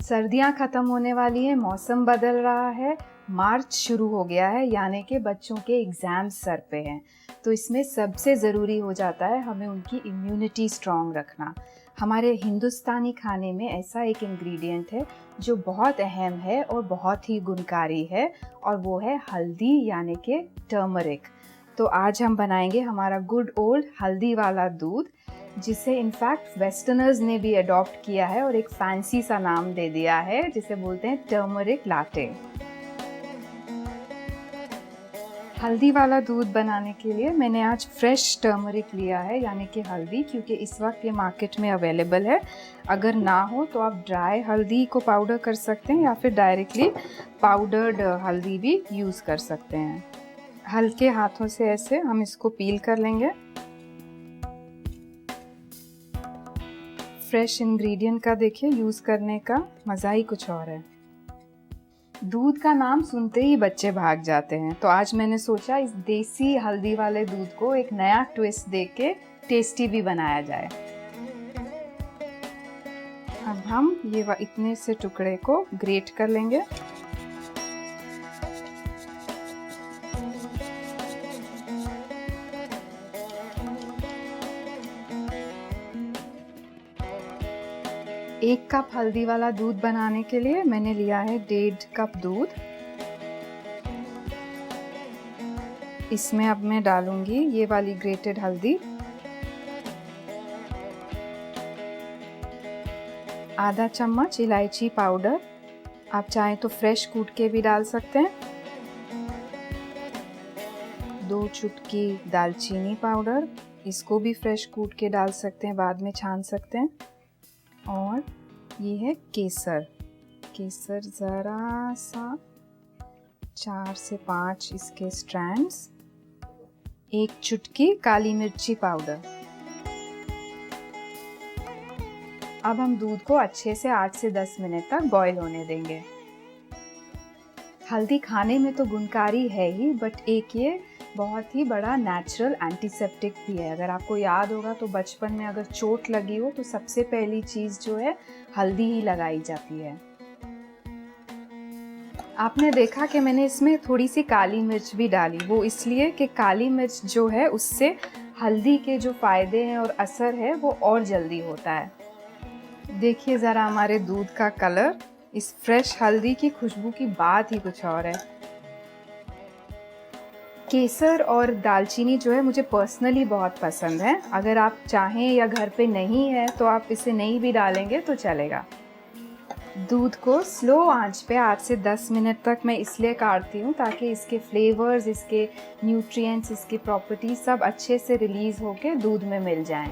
सर्दियां ख़त्म होने वाली हैं, मौसम बदल रहा है, मार्च शुरू हो गया है, यानी कि बच्चों के एग्ज़ाम्स सर पे हैं। तो इसमें सबसे ज़रूरी हो जाता है हमें उनकी इम्यूनिटी स्ट्रॉन्ग रखना। हमारे हिंदुस्तानी खाने में ऐसा एक इंग्रेडिएंट है जो बहुत अहम है और बहुत ही गुणकारी है, और वो है हल्दी यानी कि टर्मरिक। तो आज हम बनाएंगे हमारा गुड ओल्ड हल्दी वाला दूध, जिसे इनफैक्ट वेस्टर्नर्स ने भी अडॉप्ट किया है और एक फैंसी सा नाम दे दिया है जिसे बोलते हैं टर्मरिक लाटे। हल्दी वाला दूध बनाने के लिए मैंने आज फ्रेश टर्मरिक लिया है, यानी कि हल्दी, क्योंकि इस वक्त ये मार्केट में अवेलेबल है। अगर ना हो तो आप ड्राई हल्दी को पाउडर कर सकते हैं या फिर डायरेक्टली पाउडर्ड हल्दी भी यूज़ कर सकते हैं। हल्के हाथों से ऐसे हम इसको पील कर लेंगे। फ्रेश इंग्रेडिएंट का देखिए यूज़ करने का मज़ा ही कुछ और है। दूध का नाम सुनते ही बच्चे भाग जाते हैं, तो आज मैंने सोचा इस देसी हल्दी वाले दूध को एक नया ट्विस्ट दे के टेस्टी भी बनाया जाए। अब हम ये इतने से टुकड़े को ग्रेट कर लेंगे। एक कप हल्दी वाला दूध बनाने के लिए मैंने लिया है 1.5 कप दूध। इसमें अब मैं डालूंगी ये वाली ग्रेटेड हल्दी, आधा चम्मच इलायची पाउडर, आप चाहें तो फ्रेश कूट के भी डाल सकते हैं, 2 चुटकी दालचीनी पाउडर, इसको भी फ्रेश कूट के डाल सकते हैं, बाद में छान सकते हैं, और ये है केसर। केसर ज़रा सा 4 से 5 इसके स्ट्रैंड्स, 1 चुटकी काली मिर्ची पाउडर। अब हम दूध को अच्छे से 8 से 10 मिनट तक बॉईल होने देंगे। हल्दी खाने में तो गुणकारी है ही, बट एक ये बहुत ही बड़ा नेचुरल एंटीसेप्टिक भी है। अगर आपको याद होगा तो बचपन में अगर चोट लगी हो तो सबसे पहली चीज़ जो है हल्दी ही लगाई जाती है। आपने देखा कि मैंने इसमें थोड़ी सी काली मिर्च भी डाली, वो इसलिए कि काली मिर्च जो है उससे हल्दी के जो फ़ायदे हैं और असर है वो और जल्दी होता है। देखिए ज़रा हमारे दूध का कलर, इस फ्रेश हल्दी की खुशबू की बात ही कुछ और है। केसर और दालचीनी जो है मुझे पर्सनली बहुत पसंद है। अगर आप चाहें या घर पे नहीं है तो आप इसे नहीं भी डालेंगे तो चलेगा। दूध को स्लो आंच पे 8 से 10 मिनट तक मैं इसलिए काढ़ती हूँ ताकि इसके फ्लेवर्स, इसके न्यूट्रिएंट्स, इसकी प्रॉपर्टीज सब अच्छे से रिलीज़ होके दूध में मिल जाएं।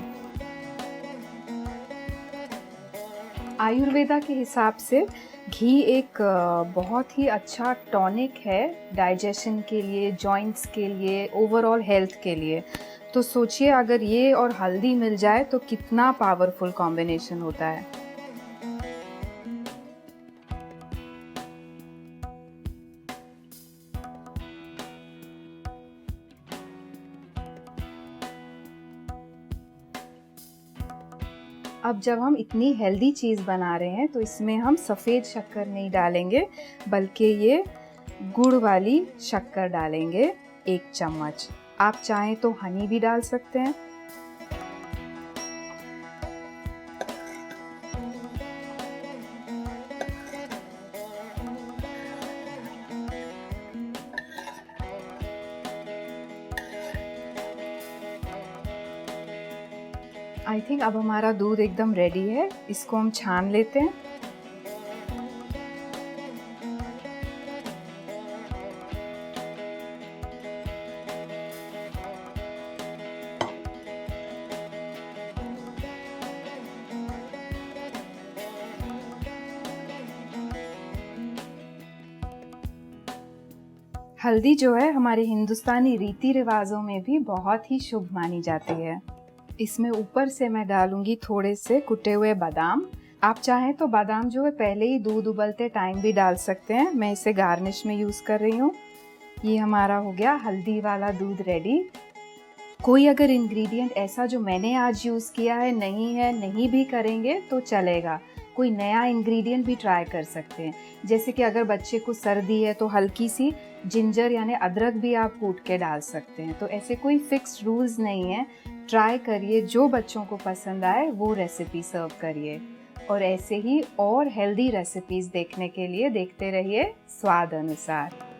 आयुर्वेदा के हिसाब से घी एक बहुत ही अच्छा टॉनिक है डाइजेशन के लिए, जॉइंट्स के लिए, ओवरऑल हेल्थ के लिए। तो सोचिए अगर ये और हल्दी मिल जाए तो कितना पावरफुल कॉम्बिनेशन होता है। अब जब हम इतनी हेल्दी चीज़ बना रहे हैं तो इसमें हम सफ़ेद शक्कर नहीं डालेंगे, बल्कि ये गुड़ वाली शक्कर डालेंगे 1 चम्मच। आप चाहें तो हनी भी डाल सकते हैं। आई थिंक अब हमारा दूध एकदम रेडी है, इसको हम छान लेते हैं। हल्दी जो है हमारे हिंदुस्तानी रीति रिवाजों में भी बहुत ही शुभ मानी जाती है। इसमें ऊपर से मैं डालूंगी थोड़े से कुटे हुए बादाम। आप चाहें तो बादाम जो है पहले ही दूध उबलते टाइम भी डाल सकते हैं, मैं इसे गार्निश में यूज़ कर रही हूँ। ये हमारा हो गया हल्दी वाला दूध रेडी। कोई अगर इंग्रेडिएंट ऐसा जो मैंने आज यूज़ किया है नहीं भी करेंगे तो चलेगा, कोई नया इंग्रेडिएंट भी ट्राई कर सकते हैं। जैसे कि अगर बच्चे को सर्दी है तो हल्की सी जिंजर यानी अदरक भी आप कूट के डाल सकते हैं। तो ऐसे कोई फिक्स्ड रूल्स नहीं है, ट्राई करिए, जो बच्चों को पसंद आए वो रेसिपी सर्व करिए। और ऐसे ही और हेल्दी रेसिपीज़ देखने के लिए देखते रहिए स्वाद अनुसार।